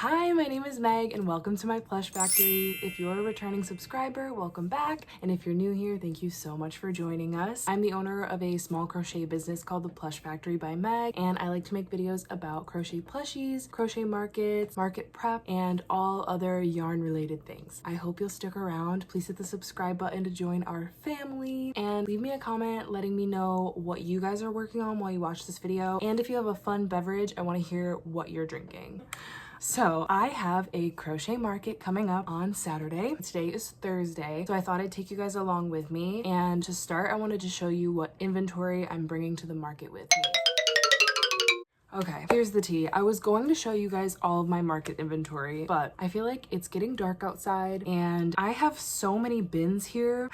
Hi, my name is Meg and welcome to my plush factory. If you're a returning subscriber, welcome back. And if you're new here, thank you so much for joining us. I'm the owner of a small crochet business called the Plush Factory by Meg, and I like to make videos about crochet plushies, crochet markets, market prep, and all other yarn related things. I hope you'll stick around. Please hit the subscribe button to join our family and leave me a comment letting me know what you guys are working on while you watch this video. And if you have a fun beverage, I want to hear what you're drinking. So I have a crochet market coming up on Saturday. Today is Thursday, so I thought I'd take you guys along with me. And to start, I wanted to show you what inventory I'm bringing to the market with me. Okay, here's the tea. I was going to show you guys all of my market inventory, but I feel like it's getting dark outside and I have so many bins here.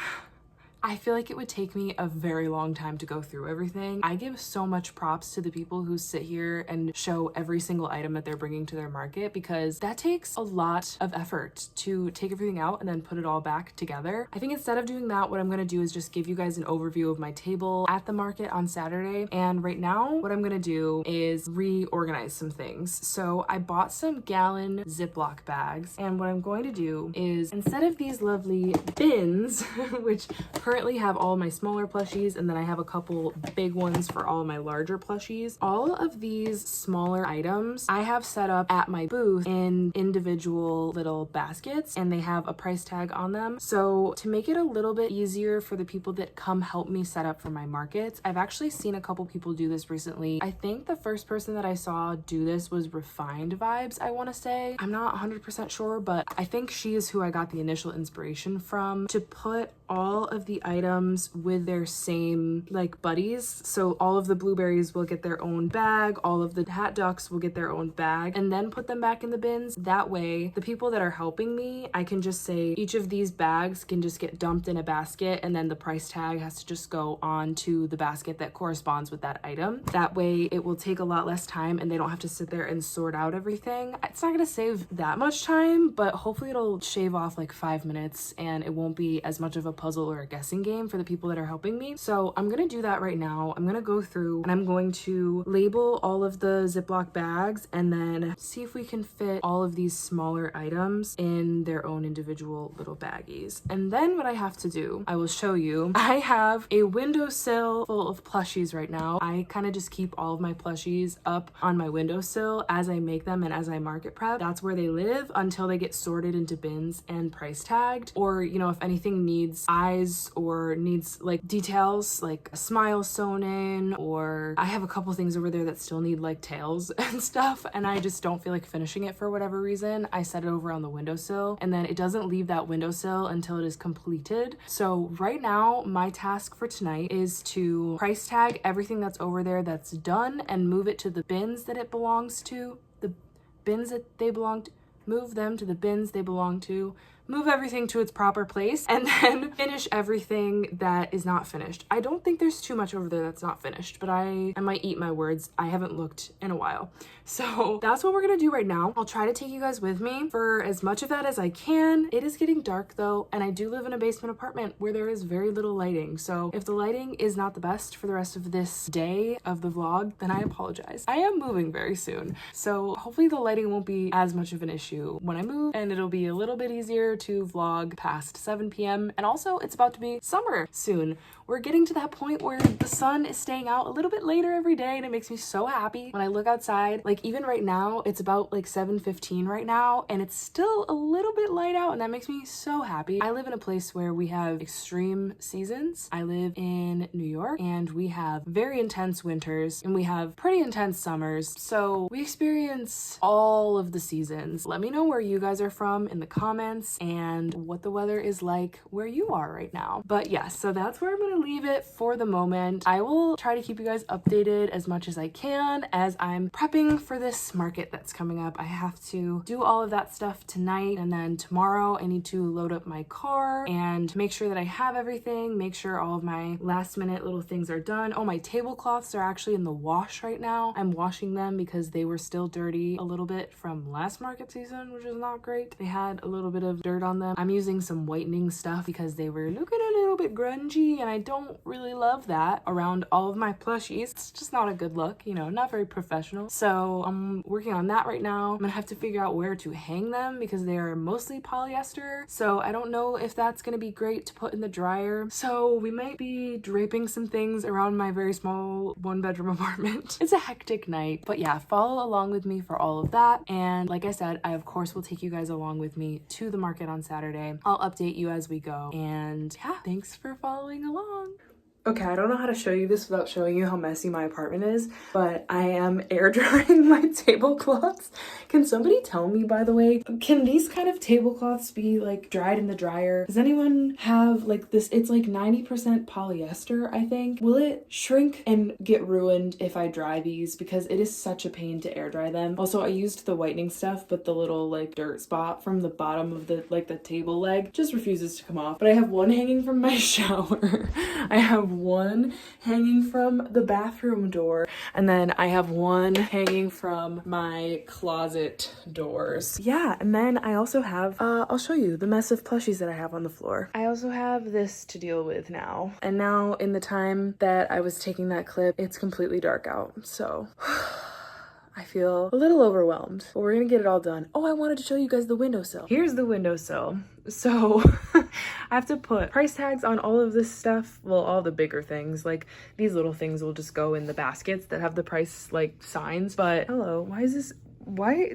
I feel like it would take me a very long time to go through everything. I give so much props to the people who sit here and show every single item that they're bringing to their market, because that takes a lot of effort to take everything out and then put it all back together. I think instead of doing that, what I'm going to do is just give you guys an overview of my table at the market on Saturday. And right now, what I'm going to do is reorganize some things. So I bought some gallon Ziploc bags, and what I'm going to do is, instead of these lovely bins, which currently have all my smaller plushies, and then I have a couple big ones for all my larger plushies. All of these smaller items I have set up at my booth in individual little baskets, and they have a price tag on them. So to make it a little bit easier for the people that come help me set up for my markets, I've actually seen a couple people do this recently. I think the first person that I saw do this was Refined Vibes, I want to say. I'm not 100% sure, but I think she is who I got the initial inspiration from to put all of the items with their same like buddies. So all of the blueberries will get their own bag, all of the hat ducks will get their own bag, and then put them back in the bins. That way the people that are helping me, I can just say each of these bags can just get dumped in a basket, and then the price tag has to just go on to the basket that corresponds with that item. That way it will take a lot less time and they don't have to sit there and sort out everything. It's not going to save that much time, but hopefully it'll shave off like 5 minutes and it won't be as much of a puzzle or a guessing game for the people that are helping me. So I'm gonna do that right now. I'm gonna go through and I'm going to label all of the Ziploc bags and then see if we can fit all of these smaller items in their own individual little baggies. And then what I have to do, I will show you. I have a windowsill full of plushies right now. I kind of just keep all of my plushies up on my windowsill as I make them and as I market prep. That's where they live until they get sorted into bins and price tagged, or you know, if anything needs eyes or needs like details like a smile sewn in, or I have a couple things over there that still need like tails and stuff and I just don't feel like finishing it for whatever reason, I set it over on the windowsill and then it doesn't leave that windowsill until it is completed. So right now my task for tonight is to price tag everything that's over there that's done and move it to the bins that it belongs to, the bins that they belong to, move them to the bins they belong to, move everything to its proper place, and then finish everything that is not finished. I don't think there's too much over there that's not finished, but I might eat my words. I haven't looked in a while. So that's what we're gonna do right now. I'll try to take you guys with me for as much of that as I can. It is getting dark though, and I do live in a basement apartment where there is very little lighting. So if the lighting is not the best for the rest of this day of the vlog, then I apologize. I am moving very soon, so hopefully the lighting won't be as much of an issue when I move, and it'll be a little bit easier to vlog past 7 p.m. And also it's about to be summer soon. We're getting to that point where the sun is staying out a little bit later every day, and it makes me so happy when I look outside. Like even right now, it's about like 7:15 right now, and it's still a little bit light out, and that makes me so happy. I live in a place where we have extreme seasons. I live in New York, and we have very intense winters, and we have pretty intense summers. So we experience all of the seasons. Let me know where you guys are from in the comments and what the weather is like where you are right now. But yes, so that's where I'm gonna leave it for the moment. I will try to keep you guys updated as much as I can as I'm prepping for this market that's coming up. I have to do all of that stuff tonight, and then tomorrow I need to load up my car and make sure that I have everything, make sure all of my last minute little things are done. Oh, my tablecloths are actually in the wash right now. I'm washing them because they were still dirty a little bit from last market season, which is not great. They had a little bit of dirt colored on them. I'm using some whitening stuff because they were looking a little bit grungy and I don't really love that around all of my plushies. It's just not a good look, you know, not very professional. So I'm working on that right now. I'm gonna have to figure out where to hang them because they are mostly polyester. So I don't know if that's gonna be great to put in the dryer. So we might be draping some things around my very small 1-bedroom apartment. It's a hectic night, but yeah, follow along with me for all of that. And like I said, I of course will take you guys along with me to the market on Saturday. I'll update you as we go. And yeah, thanks for following along. Okay, I don't know how to show you this without showing you how messy my apartment is, but I am air drying my tablecloths. Can somebody tell me, by the way, can these kind of tablecloths be like dried in the dryer? Does anyone have like this? It's like 90% polyester, I think. Will it shrink and get ruined if I dry these? Because it is such a pain to air dry them. Also, I used the whitening stuff, but the little like dirt spot from the bottom of the like the table leg just refuses to come off. But I have one hanging from my shower. I have one hanging from the bathroom door, and then I have one hanging from my closet doors. Yeah, and then I also have I'll show you the mess of plushies that I have on the floor. I also have this to deal with now, and now in the time that I was taking that clip, it's completely dark out, so I feel a little overwhelmed, but we're gonna get it all done. Oh, I wanted to show you guys the windowsill. Here's the windowsill. So I have to put price tags on all of this stuff. Well, all the bigger things, like these little things will just go in the baskets that have the price like signs. But hello, why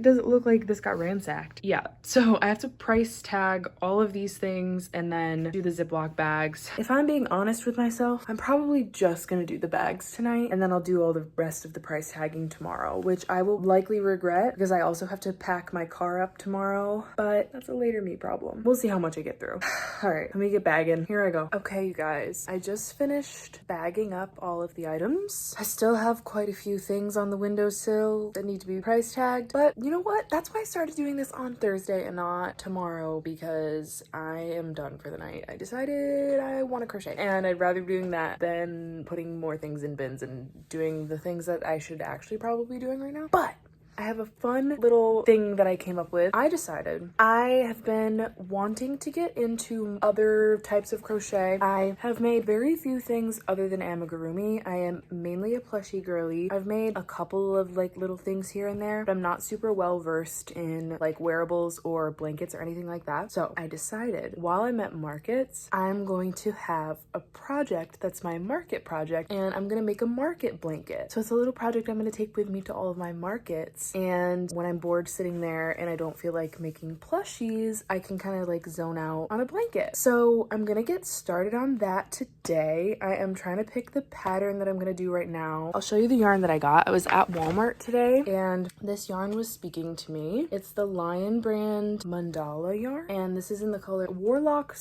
does it look like this got ransacked? Yeah, so I have to price tag all of these things and then do the Ziploc bags. If I'm being honest with myself, I'm probably just gonna do the bags tonight, and then I'll do all the rest of the price tagging tomorrow, which I will likely regret because I also have to pack my car up tomorrow, but that's a later me problem. We'll see how much I get through. All right, let me get bagging. Here I go. Okay, you guys, I just finished bagging up all of the items. I still have quite a few things on the windowsill that need to be price tagged. But you know what? That's why I started doing this on Thursday and not tomorrow, because I am done for the night. I decided I want to crochet, and I'd rather be doing that than putting more things in bins and doing the things that I should actually probably be doing right now. But I have a fun little thing that I came up with. I decided I have been wanting to get into other types of crochet. I have made very few things other than amigurumi. I am mainly a plushie girly. I've made a couple of like little things here and there, but I'm not super well versed in like wearables or blankets or anything like that. So I decided while I'm at markets, I'm going to have a project that's my market project, and I'm gonna make a market blanket. So it's a little project I'm gonna take with me to all of my markets. And when I'm bored sitting there and I don't feel like making plushies, I can kind of like zone out on a blanket. So I'm gonna get started on that today. I am trying to pick the pattern that I'm gonna do right now. I'll show you the yarn that I got. I was at Walmart today and this yarn was speaking to me. It's the Lion brand mandala yarn, and this is in the color Warlock.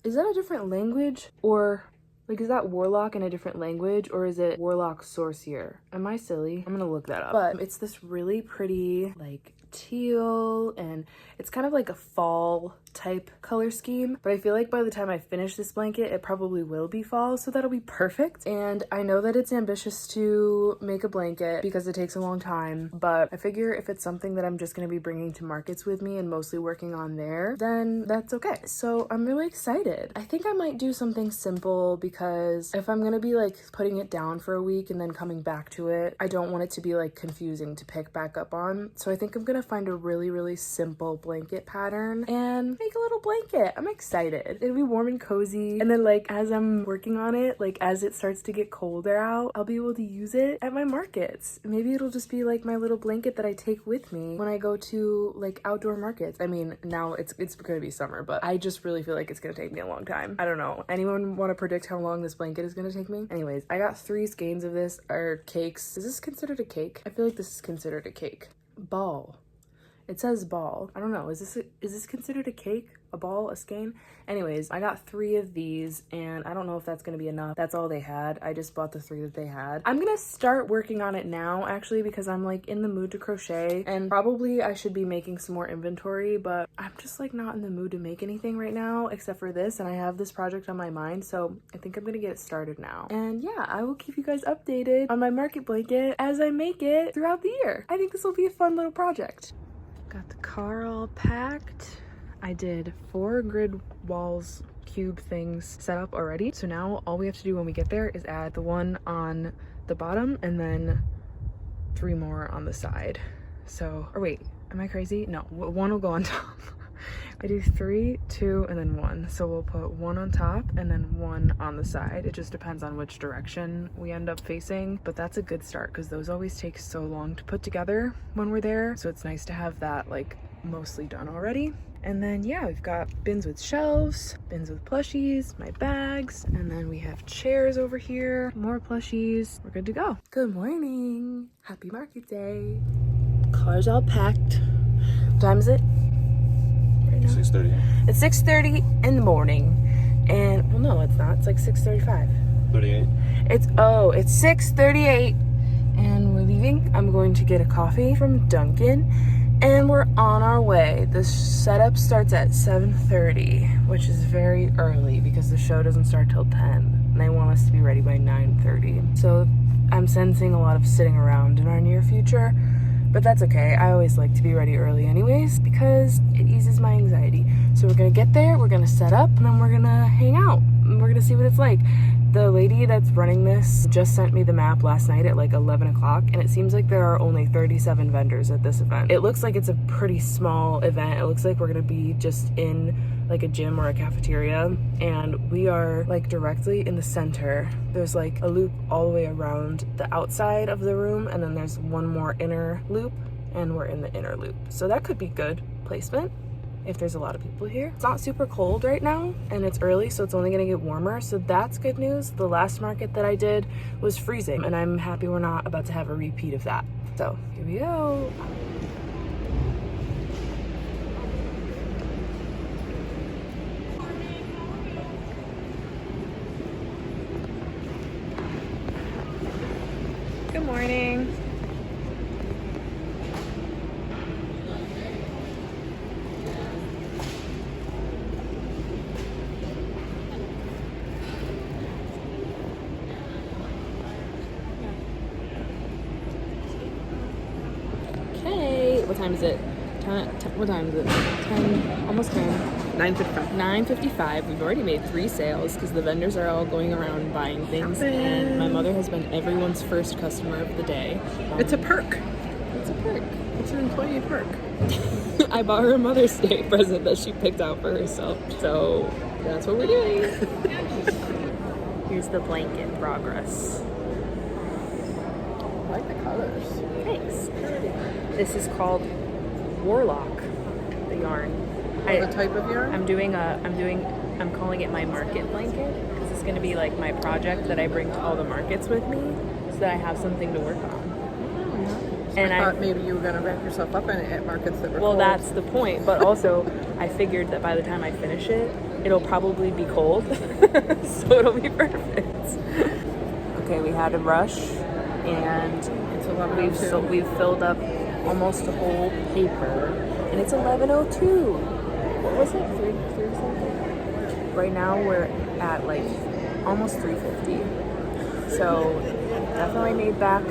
Is that a different language, or like, is that warlock in a different language, or is it warlock sorcier? Am I silly? I'm gonna look that up. But it's this really pretty like teal, and it's kind of like a fall type color scheme, but I feel like by the time I finish this blanket it probably will be fall, so that'll be perfect. And I know that it's ambitious to make a blanket because it takes a long time, but I figure if it's something that I'm just going to be bringing to markets with me and mostly working on there, then that's okay. So I'm really excited. I think I might do something simple, because if I'm going to be like putting it down for a week and then coming back to it, I don't want it to be like confusing to pick back up on. So I think I'm going to find a really simple blanket pattern and make a little blanket. I'm excited. It'll be warm and cozy, and then like as I'm working on it, like as it starts to get colder out, I'll be able to use it at my markets. Maybe it'll just be like my little blanket that I take with me when I go to like outdoor markets. I mean, now it's gonna be summer, but I just really feel like it's gonna take me a long time. I don't know. Anyone want to predict how long this blanket is gonna take me? Anyways, I got 3 skeins of this, or cakes. Is this considered a cake? I feel like this is considered a cake. Ball. It says ball. I don't know. Is this considered a cake? A ball? A skein? Anyways, I got 3 of these, and I don't know if that's gonna be enough. That's all they had. I just bought the 3 that they had. I'm gonna start working on it now, actually, because I'm like in the mood to crochet, and probably I should be making some more inventory, but I'm just like not in the mood to make anything right now except for this, and I have this project on my mind, so I think I'm gonna get it started now. And yeah, I will keep you guys updated on my market blanket as I make it throughout the year. I think this will be a fun little project. Got the car all packed. I did 4 grid walls, cube things set up already. So now all we have to do when we get there is add the one on the bottom and then 3 more on the side. So, or wait, am I crazy? No, 1 will go on top. I do 3, 2, and then 1. So we'll put 1 on top and then 1 on the side. It just depends on which direction we end up facing, but that's a good start because those always take so long to put together when we're there. So it's nice to have that like mostly done already. And then yeah, we've got bins with shelves, bins with plushies, my bags, and then we have chairs over here, more plushies. We're good to go. Good morning. Happy market day. Car's all packed. What time is it? 6:30. It's 6:30 in the morning, and well, no, it's not. It's like 6:35. 38. It's 6:38, and we're leaving. I'm going to get a coffee from Dunkin', and we're on our way. The setup starts at 7:30, which is very early because the show doesn't start till 10, and they want us to be ready by 9:30. So I'm sensing a lot of sitting around in our near future. But that's okay. I always like to be ready early anyways because it eases my anxiety. So we're gonna get there, we're gonna set up, and then we're gonna hang out. And we're gonna see what it's like. The lady that's running this just sent me the map last night at like 11 o'clock, and it seems like there are only 37 vendors at this event. It looks like it's a pretty small event. It looks like we're gonna be just in like a gym or a cafeteria, and we are like directly in the center. There's like a loop all the way around the outside of the room, and then there's one more inner loop, and we're in the inner loop. So that could be good placement if there's a lot of people here. It's not super cold right now, and it's early, so it's only gonna get warmer, so that's good news. The last market that I did was freezing, and I'm happy we're not about to have a repeat of that. So here we go. Good morning. Okay, what time is it? What time is it? 10, almost 10. 9:55. 9:55. We've already made 3 sales because the vendors are all going around buying things, and my mother has been everyone's first customer of the day. It's a perk. It's a perk. It's an employee perk. I bought her a Mother's Day present that she picked out for herself, so that's what we're doing. Here's the blanket progress. I like the colors. Thanks. This is called Warlock, the yarn. The type of yarn? I'm calling it my market blanket because it's going to be like my project that I bring to all the markets with me so that I have something to work on. And I thought maybe you were going to wrap yourself up in it at markets that were well, cold. that's the point. But also, I figured that by the time I finish it, it'll probably be cold, so it'll be perfect. Okay, we had a rush, and we've filled up almost a whole paper, and it's 11:02. What was it? 3 something? Right now we're at like almost 3:50. So definitely made back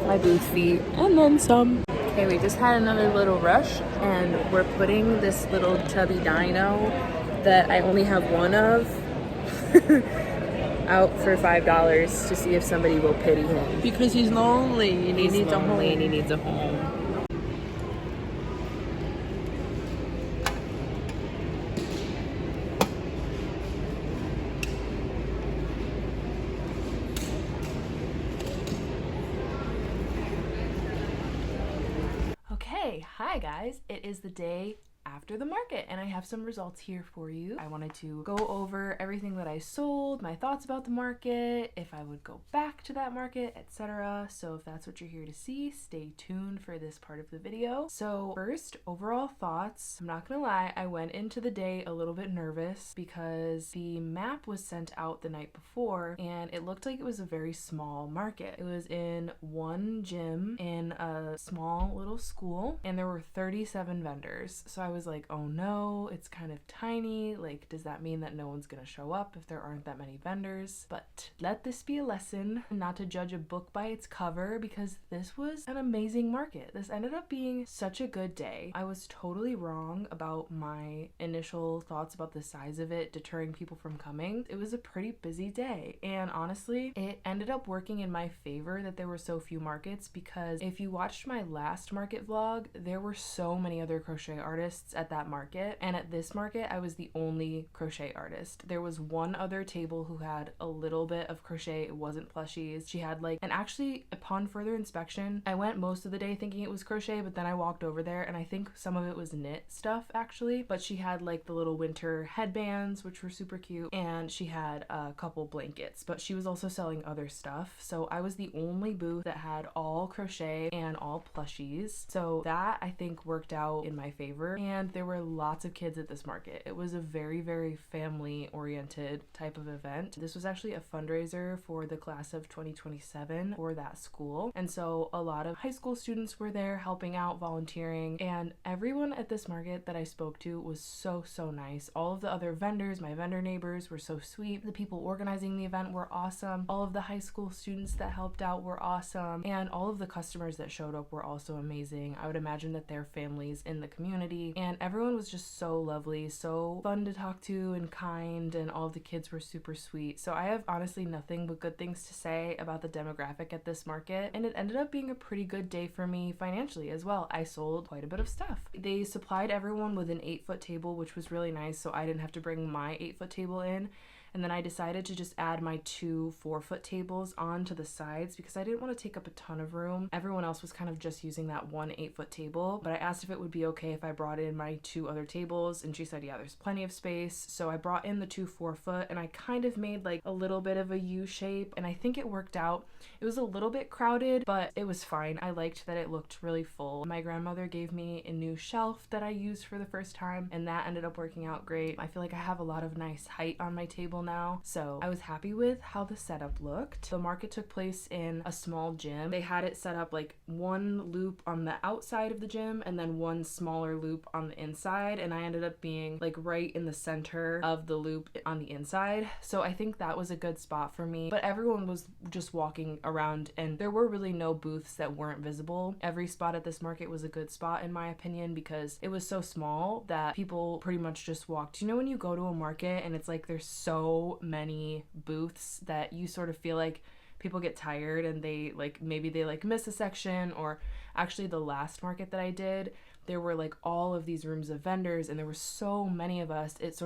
my booth feet and then some. Okay, we just had another little rush, and we're putting this little chubby dino that I only have one of out for $5 to see if somebody will pity him. Because he's lonely. He needs a home. And he needs a home. Okay, hi guys. It is the day after the market, and I have some results here for you. I wanted to go over everything that I sold, my thoughts about the market, if I would go back to that market, etc. So if that's what you're here to see, stay tuned for this part of the video. So first, overall thoughts. I'm not gonna lie, I went into the day a little bit nervous because the map was sent out the night before and it looked like it was a very small market. It was in one gym in a small little school and there were 37 vendors. So I was was like, oh no, it's kind of tiny. Like, does that mean that no one's gonna show up if there aren't that many vendors? But let this be a lesson not to judge a book by its cover, because this was an amazing market. This ended up being such a good day. I was totally wrong about my initial thoughts about the size of it deterring people from coming. It was a pretty busy day, and honestly, it ended up working in my favor that there were so few markets, because if you watched my last market vlog, there were so many other crochet artists at that market, and at this market I was the only crochet artist. There was one other table who had a little bit of crochet. It wasn't plushies. She had like, and actually upon further inspection, I went most of the day thinking it was crochet, but then I walked over there and I think some of it was knit stuff actually, but she had like the little winter headbands, which were super cute, and she had a couple blankets, but she was also selling other stuff. So I was the only booth that had all crochet and all plushies. So that I think worked out in my favor, and there were lots of kids at this market. It was a very, very family oriented type of event. This was actually a fundraiser for the class of 2027 for that school, and so a lot of high school students were there helping out, volunteering, and everyone at this market that I spoke to was so nice. All of the other vendors, my vendor neighbors, were so sweet. The people organizing the event were awesome. All of the high school students that helped out were awesome, and all of the customers that showed up were also amazing. I would imagine that they're families in the community, and everyone was just so lovely, so fun to talk to and kind, and all of the kids were super sweet. So I have honestly nothing but good things to say about the demographic at this market, and it ended up being a pretty good day for me financially as well. I sold quite a bit of stuff. They supplied everyone with an 8-foot table, which was really nice, so I didn't have to bring my 8-foot table in. And then I decided to just add my 2 4-foot tables onto the sides because I didn't want to take up a ton of room. Everyone else was kind of just using that one 8-foot table, but I asked if it would be okay if I brought in my 2 other tables, and she said yeah, there's plenty of space. So I brought in the 2 4-foot, and I kind of made like a little bit of a U shape, and I think it worked out. It was a little bit crowded, but it was fine. I liked that it looked really full. My grandmother gave me a new shelf that I used for the first time, and that ended up working out great. I feel like I have a lot of nice height on my table now, so I was happy with how the setup looked. The market took place in a small gym. They had it set up like one loop on the outside of the gym and then one smaller loop on the inside, and I ended up being like right in the center of the loop on the inside. So I think that was a good spot for me, but everyone was just walking around and there were really no booths that weren't visible. Every spot at this market was a good spot in my opinion because it was so small that people pretty much just walked. You know when you go to a market and it's like there's so many booths that you sort of feel like people get tired and they like maybe they like miss a section. Or actually the last market that I did, there were like all of these rooms of vendors and there were so many of us. It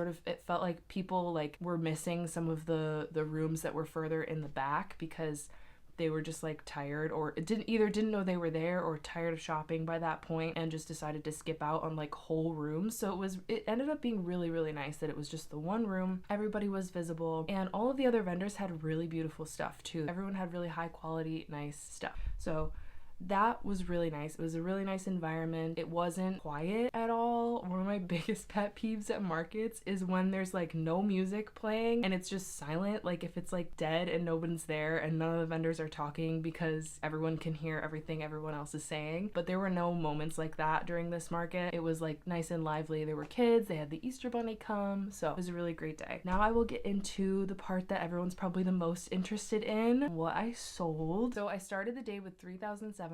felt like people like were missing some of the rooms that were further in the back because they were just like tired or didn't know they were there or tired of shopping by that point and just decided to skip out on like whole rooms. So it ended up being really, really nice that it was just the one room. Everybody was visible and all of the other vendors had really beautiful stuff too. Everyone had really high quality, nice stuff. So that was really nice. It was a really nice environment. It wasn't quiet at all. One of my biggest pet peeves at markets is when there's like no music playing and it's just silent. Like if it's like dead and nobody's there and none of the vendors are talking because everyone can hear everything everyone else is saying. But there were no moments like that during this market. It was like nice and lively. There were kids. They had the Easter Bunny come. So it was a really great day. Now I will get into the part that everyone's probably the most interested in, what I sold. So I started the day with $3,742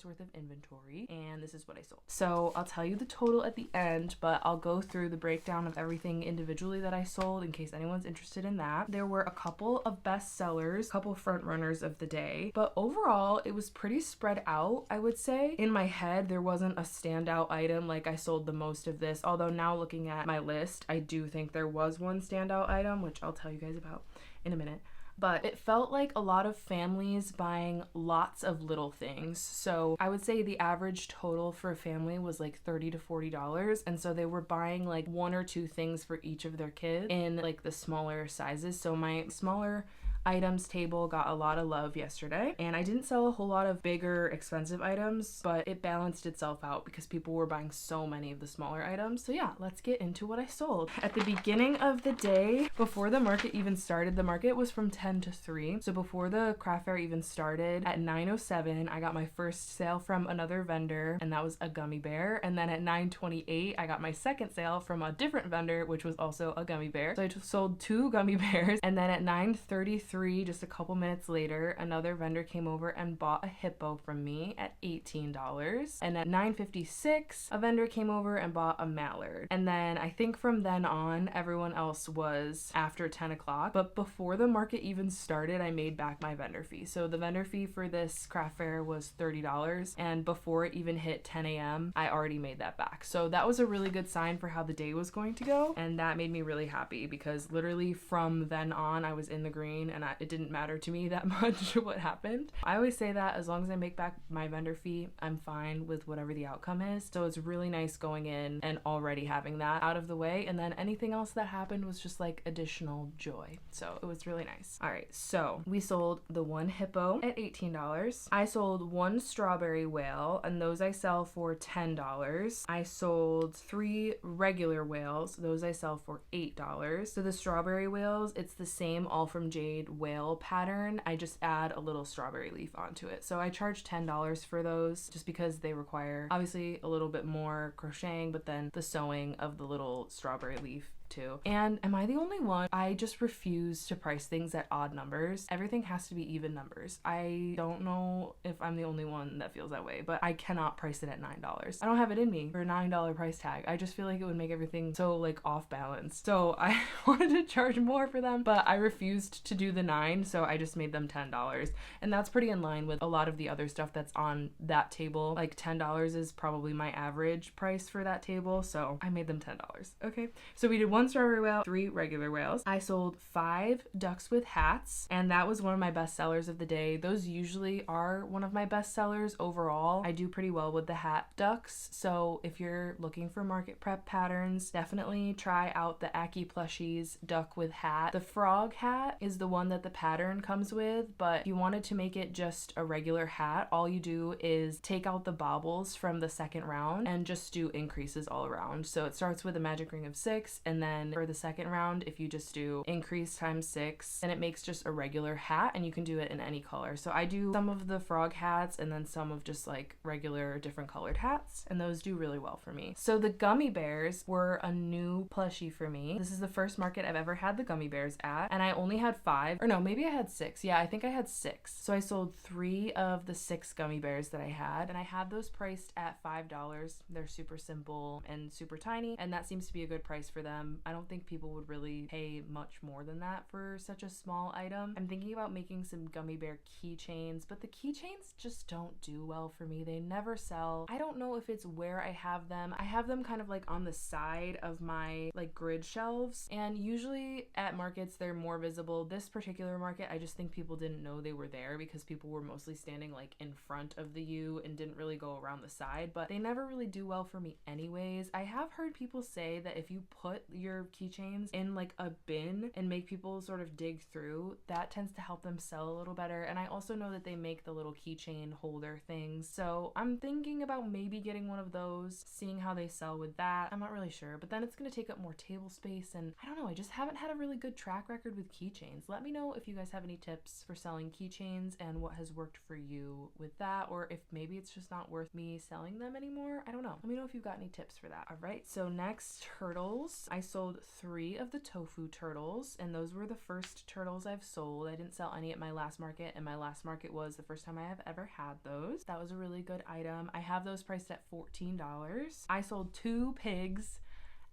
worth of inventory, and this is what I sold. So I'll tell you the total at the end, but I'll go through the breakdown of everything individually that I sold in case anyone's interested in that. There were a couple of best sellers, a couple front runners of the day, but overall it was pretty spread out, I would say. In my head, there wasn't a standout item like I sold the most of this, although now looking at my list, I do think there was one standout item, which I'll tell you guys about in a minute. But it felt like a lot of families buying lots of little things. So I would say the average total for a family was like $30 to $40. And so they were buying like 1 or 2 things for each of their kids in like the smaller sizes. So my smaller items table got a lot of love yesterday, and I didn't sell a whole lot of bigger expensive items, but it balanced itself out because people were buying so many of the smaller items. So yeah, let's get into what I sold. At the beginning of the day, before the market even started, the market was from 10 to 3. So before the craft fair even started, at 9:07, I got my first sale from another vendor, and that was a gummy bear. And then at 9:28, I got my second sale from a different vendor, which was also a gummy bear. So I just sold 2 gummy bears. And then at 9:33, just a couple minutes later, another vendor came over and bought a hippo from me at $18. And at 9:56, a vendor came over and bought a mallard. And then I think from then on, everyone else was after 10 o'clock. But before the market even started, I made back my vendor fee. So the vendor fee for this craft fair was $30. And before it even hit 10 a.m., I already made that back. So that was a really good sign for how the day was going to go. And that made me really happy because literally from then on, I was in the green, and it didn't matter to me that much what happened. I always say that as long as I make back my vendor fee, I'm fine with whatever the outcome is. So it's really nice going in and already having that out of the way. And then anything else that happened was just like additional joy. So it was really nice. All right, so we sold the 1 hippo at $18. I sold 1 strawberry whale, and those I sell for $10. I sold 3 regular whales. Those I sell for $8. So the strawberry whales, it's the same All From Jade whale pattern. I just add a little strawberry leaf onto it. So I charge $10 for those just because they require obviously a little bit more crocheting, but then the sewing of the little strawberry leaf too. And am I the only one? I just refuse to price things at odd numbers. Everything has to be even numbers. I don't know if I'm the only one that feels that way, but I cannot price it at $9. I don't have it in me for a $9 price tag. I just feel like it would make everything so like off balance. So I wanted to charge more for them, but I refused to do the 9, so I just made them $10. And that's pretty in line with a lot of the other stuff that's on that table. Like $10 is probably my average price for that table, so I made them $10. Okay, so we did 1 strawberry whale, 3 regular whales. I sold 5 ducks with hats, and that was one of my best sellers of the day. Those usually are one of my best sellers overall. I do pretty well with the hat ducks, so if you're looking for market prep patterns, definitely try out the Plushies duck with hat. The frog hat is the one that the pattern comes with, but if you wanted to make it just a regular hat, all you do is take out the baubles from the second round and just do increases all around. So it starts with a magic ring of 6, and then for the second round, if you just do increase times 6, then it makes just a regular hat, and you can do it in any color. So I do some of the frog hats and then some of just like regular different colored hats, and those do really well for me. So the gummy bears were a new plushie for me. This is the first market I've ever had the gummy bears at, and I only had 5, or no, maybe I had 6. Yeah, I think I had 6. So I sold 3 of the 6 gummy bears that I had, and I had those priced at $5. They're super simple and super tiny, and that seems to be a good price for them. I don't think people would really pay much more than that for such a small item. I'm thinking about making some gummy bear keychains, but the keychains just don't do well for me. They never sell. I don't know if it's where I have them. I have them kind of like on the side of my like grid shelves, and usually at markets they're more visible. This particular market, I just think people didn't know they were there because people were mostly standing like in front of the U and didn't really go around the side, but they never really do well for me anyways. I have heard people say that if you put your keychains in like a bin and make people sort of dig through, that tends to help them sell a little better. And I also know that they make the little keychain holder things, so I'm thinking about maybe getting one of those, seeing how they sell with that. I'm not really sure, but then it's going to take up more table space, and I don't know, I just haven't had a really good track record with keychains. Let me know if you guys have any tips for selling keychains and what has worked for you with that, or if maybe it's just not worth me selling them anymore. I don't know. Let me know if you've got any tips for that. All right, so next, turtles. I sold 3 of the tofu turtles, and those were the first turtles I've sold. I didn't sell any at my last market, and my last market was the first time I have ever had those. That was a really good item. I have those priced at $14. I sold 2 pigs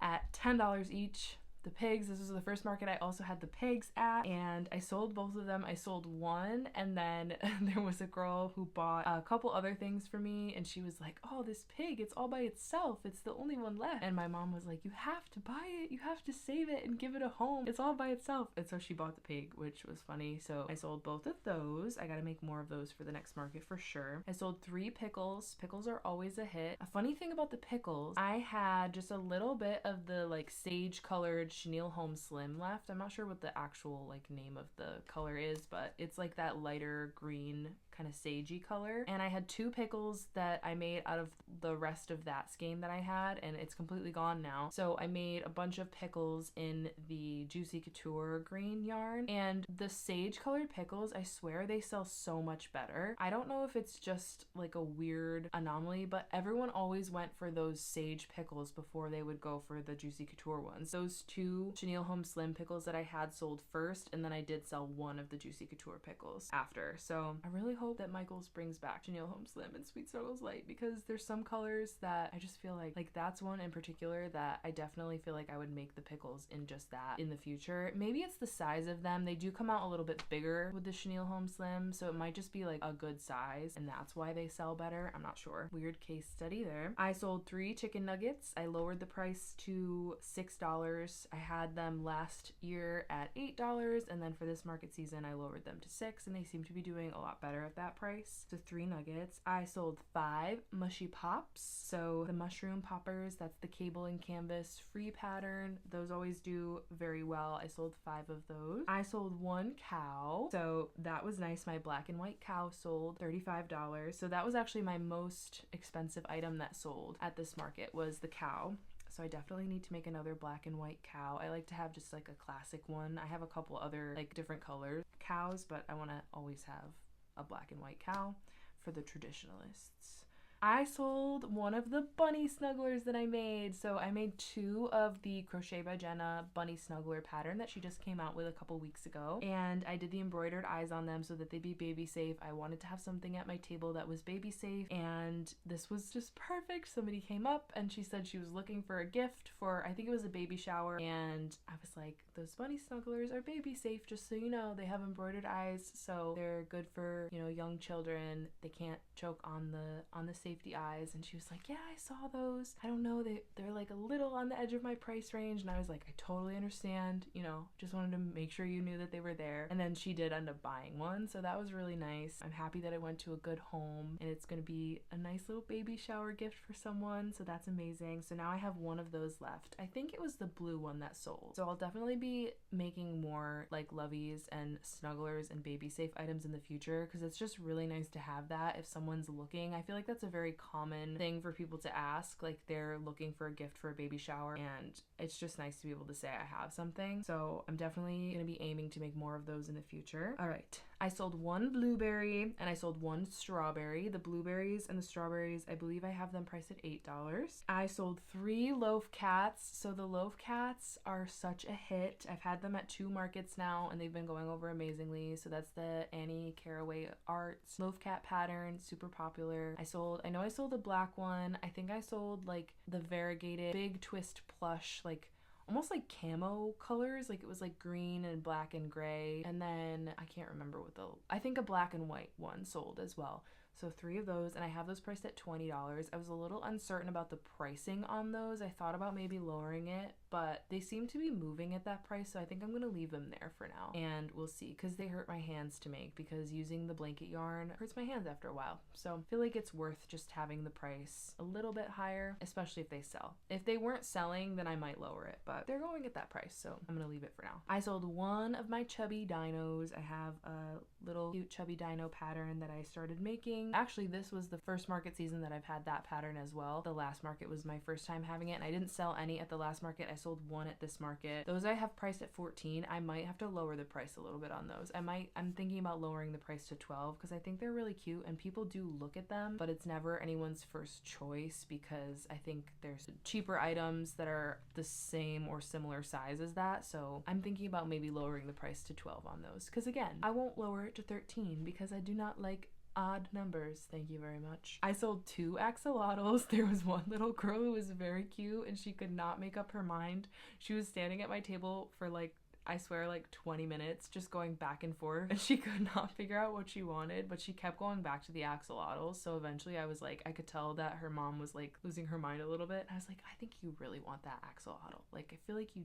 at $10 each. The pigs, this was the first market I also had the pigs at, and I sold both of them. I sold one, and then there was a girl who bought a couple other things for me, and she was like, oh, this pig, it's all by itself, it's the only one left. And my mom was like, you have to buy it, you have to save it and give it a home, it's all by itself. And so she bought the pig, which was funny. So I sold both of those. I gotta make more of those for the next market for sure. I sold 3 pickles. Pickles are always a hit. A funny thing about the pickles, I had just a little bit of the like sage colored embroidered chenille home slim left. I'm not sure what the actual like name of the color is, but it's like that lighter green kind of sagey color. And I had 2 pickles that I made out of the rest of that skein that I had, and it's completely gone now. So I made a bunch of pickles in the Juicy Couture green yarn, and the sage colored pickles, I swear they sell so much better. I don't know if it's just like a weird anomaly, but everyone always went for those sage pickles before they would go for the Juicy Couture ones. Those 2 chenille home slim pickles that I had sold first, and then I did sell one of the Juicy Couture pickles after. So I really hope that Michaels brings back chenille home slim and Sweet Snuggles light, because there's some colors that I just feel like that's one in particular that I definitely feel like I would make the pickles in just that in the future. Maybe it's the size of them. They do come out a little bit bigger with the chenille home slim, so it might just be like a good size and that's why they sell better. I'm not sure. Weird case study there. I sold 3 chicken nuggets. I lowered the price to $6. I had them last year at $8, and then for this market season I lowered them to $6, and they seem to be doing a lot better at that price. So 3 nuggets. I sold 5 mushy pops. So the mushroom poppers, that's the cable and canvas free pattern. Those always do very well. I sold 5 of those. I sold 1 cow. So that was nice. My black and white cow sold $35. So that was actually my most expensive item that sold at this market, was the cow. So I definitely need to make another black and white cow. I like to have just like a classic one. I have a couple other like different color cows, but I want to always have a black and white cow for the traditionalists. I sold one of the bunny snugglers that I made. So I made 2 of the Crochet by Jenna bunny snuggler pattern that she just came out with a couple weeks ago. And I did the embroidered eyes on them so that they'd be baby safe. I wanted to have something at my table that was baby safe, and this was just perfect. Somebody came up and she said she was looking for a gift for, I think it was a baby shower. And I was like, those bunny snugglers are baby safe, just so you know. They have embroidered eyes, so they're good for, you know, young children. They can't choke on the safety eyes. And she was like, yeah, I saw those. I don't know, they're like a little on the edge of my price range. And I was like, I totally understand, you know, just wanted to make sure you knew that they were there. And then she did end up buying one, so that was really nice. I'm happy that it went to a good home, and it's gonna be a nice little baby shower gift for someone, so that's amazing. So now I have 1 of those left. I think it was the blue one that sold. So I'll definitely be making more like lovies and snugglers and baby safe items in the future, because it's just really nice to have that if someone's looking. I feel like that's a very common thing for people to ask, like they're looking for a gift for a baby shower, and it's just nice to be able to say I have something. So I'm definitely gonna be aiming to make more of those in the future. All right, I sold 1 blueberry and I sold 1 strawberry. The blueberries and the strawberries, I believe I have them priced at $8. I sold 3 loaf cats. So the loaf cats are such a hit. I've had them at 2 markets now and they've been going over amazingly. So that's the Annie Caraway Arts loaf cat pattern, super popular. I know I sold a black one. I think I sold like the variegated big twist plush, like almost like camo colors, like it was like green and black and gray, and then I can't remember what I think a black and white one sold as well. So 3 of those, and I have those priced at $20. I was a little uncertain about the pricing on those. I thought about maybe lowering it, but they seem to be moving at that price, so I think I'm gonna leave them there for now, and we'll see, because they hurt my hands to make, because using the blanket yarn hurts my hands after a while. So I feel like it's worth just having the price a little bit higher, especially if they sell. If they weren't selling, then I might lower it, but they're going at that price, so I'm gonna leave it for now. I sold 1 of my chubby dinos. I have a little cute chubby dino pattern that I started making. Actually, this was the first market season that I've had that pattern as well. The last market was my first time having it, and I didn't sell any at the last market. I sold 1 at this market. Those I have priced at $14. I might have to lower the price a little bit on those. I'm thinking about lowering the price to $12, because I think they're really cute and people do look at them, but it's never anyone's first choice, because I think there's cheaper items that are the same or similar size as that. So I'm thinking about maybe lowering the price to $12 on those, because again, I won't lower it to $13 because I do not like odd numbers. Thank you very much. I sold 2 axolotls. There was one little girl who was very cute and she could not make up her mind. She was standing at my table for like, I swear, like 20 minutes just going back and forth, and she could not figure out what she wanted, but she kept going back to the axolotls. So eventually I was like, I could tell that her mom was like losing her mind a little bit. And I was like, I think you really want that axolotl. Like, I feel like you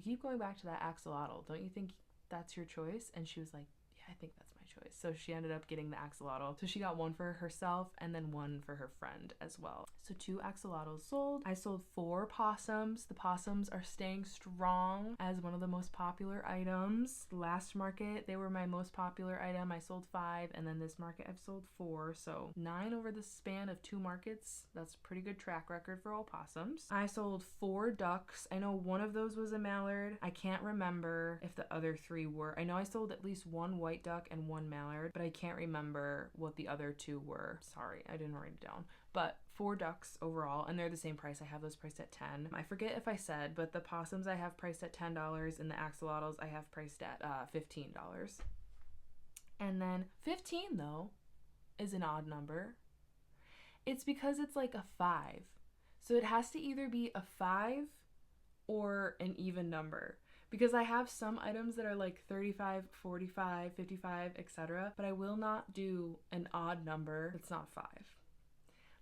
keep going back to that axolotl. Don't you think that's your choice? And she was like, yeah, I think that's my choice. choice. So she ended up getting the axolotl. So she got one for herself and then one for her friend as well. So 2 axolotls sold. I sold 4 possums. The possums are staying strong as one of the most popular items. Last market, they were my most popular item. I sold 5, and then this market I've sold 4. So 9 over the span of 2 markets. That's a pretty good track record for opossums. I sold 4 ducks. I know one of those was a mallard. I can't remember if the other 3 were. I know I sold at least 1 white duck and 1 mallard, but I can't remember what the other 2 were. Sorry, I didn't write it down. But 4 ducks overall, and they're the same price. I have those priced at $10. I forget if I said, but the possums I have priced at $10, and the axolotls I have priced at $15. And then 15 though is an odd number. It's because it's like a 5. So it has to either be a 5 or an even number. Because I have some items that are like 35, 45, 55, etc. But I will not do an odd number that's not 5.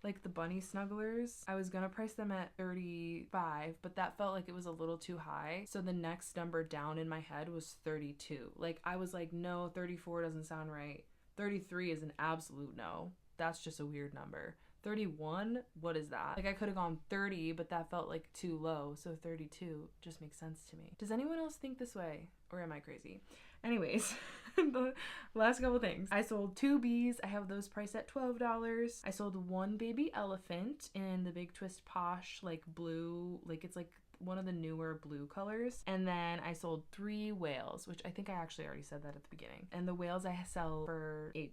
Like the bunny snugglers, I was gonna price them at 35, but that felt like it was a little too high. So the next number down in my head was 32. Like I was like, no, 34 doesn't sound right. 33 is an absolute no. That's just a weird number. 31, what is that? Like I could have gone 30, but that felt like too low. So 32 just makes sense to me. Does anyone else think this way? Or am I crazy? Anyways, the last couple things. I sold 2 bees. I have those priced at $12. I sold 1 baby elephant in the Big Twist Posh, like blue, like it's like one of the newer blue colors. And then I sold 3 whales, which I think I actually already said that at the beginning. And the whales I sell for $8.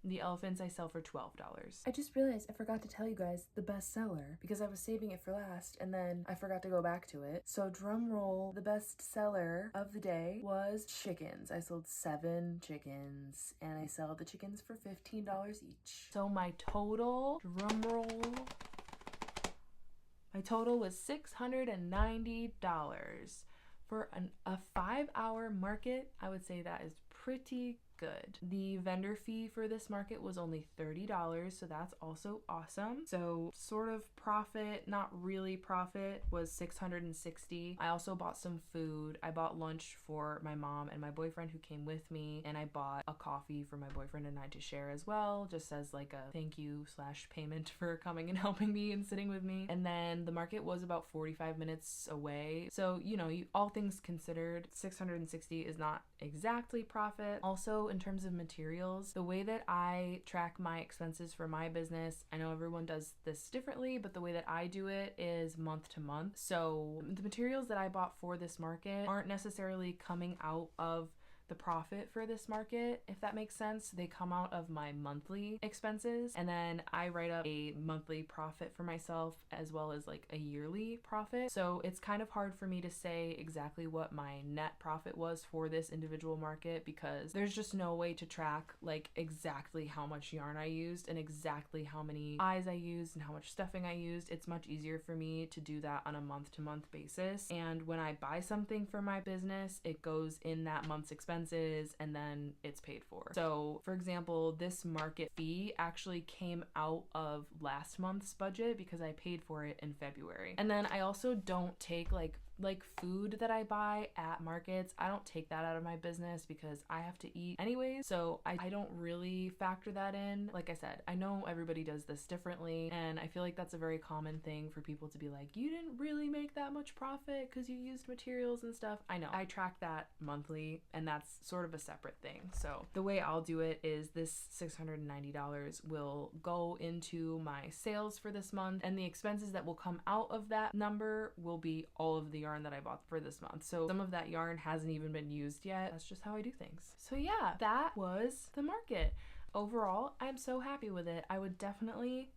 The elephants I sell for $12. I just realized I forgot to tell you guys the best seller because I was saving it for last and then I forgot to go back to it. So drum roll, the best seller of the day was chickens. I sold 7 chickens and I sell the chickens for $15 each. So my total, drum roll, my total was $690. For a 5-hour market, I would say that is pretty good. The vendor fee for this market was only $30, so that's also awesome. So sort of profit, not really profit, was $660. I also bought some food. I bought lunch for my mom and my boyfriend who came with me, and I bought a coffee for my boyfriend and I to share as well, just as like a thank you / payment for coming and helping me and sitting with me. And then the market was about 45 minutes away. So, you know, all things considered, $660 is not exactly profit. Also, in terms of materials, the way that I track my expenses for my business, I know everyone does this differently, but the way that I do it is month to month. So the materials that I bought for this market aren't necessarily coming out of the profit for this market, if that makes sense. They come out of my monthly expenses, and then I write up a monthly profit for myself as well as like a yearly profit. So it's kind of hard for me to say exactly what my net profit was for this individual market because there's just no way to track like exactly how much yarn I used and exactly how many eyes I used and how much stuffing I used. It's much easier for me to do that on a month-to-month basis. And when I buy something for my business, it goes in that month's expenses and then it's paid for. So for example, this market fee actually came out of last month's budget because I paid for it in February. And then I also don't take like food that I buy at markets, I don't take that out of my business because I have to eat anyways. So I don't really factor that in. Like I said, I know everybody does this differently, and I feel like that's a very common thing for people to be like, you didn't really make that much profit because you used materials and stuff. I know. I track that monthly, and that's sort of a separate thing. So the way I'll do it is this $690 will go into my sales for this month, and the expenses that will come out of that number will be all of the yarn that I bought for this month. So some of that yarn hasn't even been used yet. That's just how I do things. So yeah, that was the market. Overall, I'm so happy with it. I would definitely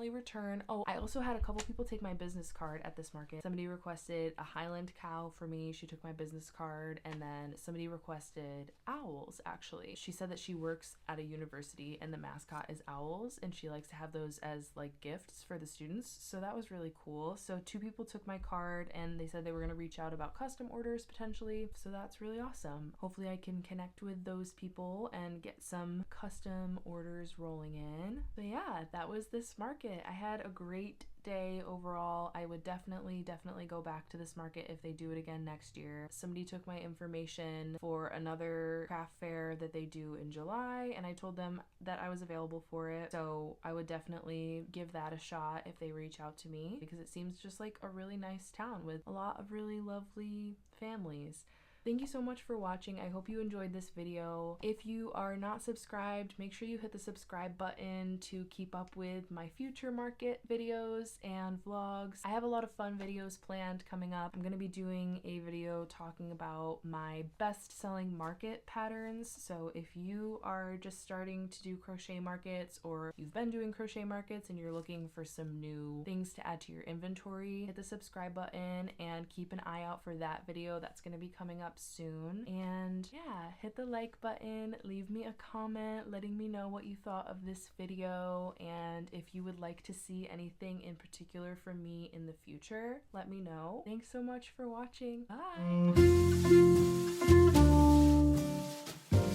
return. Oh, I also had a couple people take my business card at this market. Somebody requested a Highland cow for me. She took my business card, and then somebody requested owls, actually. She said that she works at a university and the mascot is owls, and she likes to have those as like gifts for the students. So that was really cool. So 2 people took my card and they said they were gonna reach out about custom orders potentially. So that's really awesome. Hopefully I can connect with those people and get some custom orders rolling in. But yeah, that was this market. I had a great day overall. I would definitely go back to this market if they do it again next year. Somebody took my information for another craft fair that they do in July, and I told them that I was available for it. So I would definitely give that a shot if they reach out to me, because it seems just like a really nice town with a lot of really lovely families. Thank you so much for watching. I hope you enjoyed this video. If you are not subscribed, make sure you hit the subscribe button to keep up with my future market videos and vlogs. I have a lot of fun videos planned coming up. I'm going to be doing a video talking about my best-selling market patterns. So if you are just starting to do crochet markets, or you've been doing crochet markets and you're looking for some new things to add to your inventory, hit the subscribe button and keep an eye out for that video. That's going to be coming up soon. And yeah, hit the like button, leave me a comment letting me know what you thought of this video, and if you would like to see anything in particular from me in the future, let me know. Thanks so much for watching.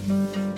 Bye!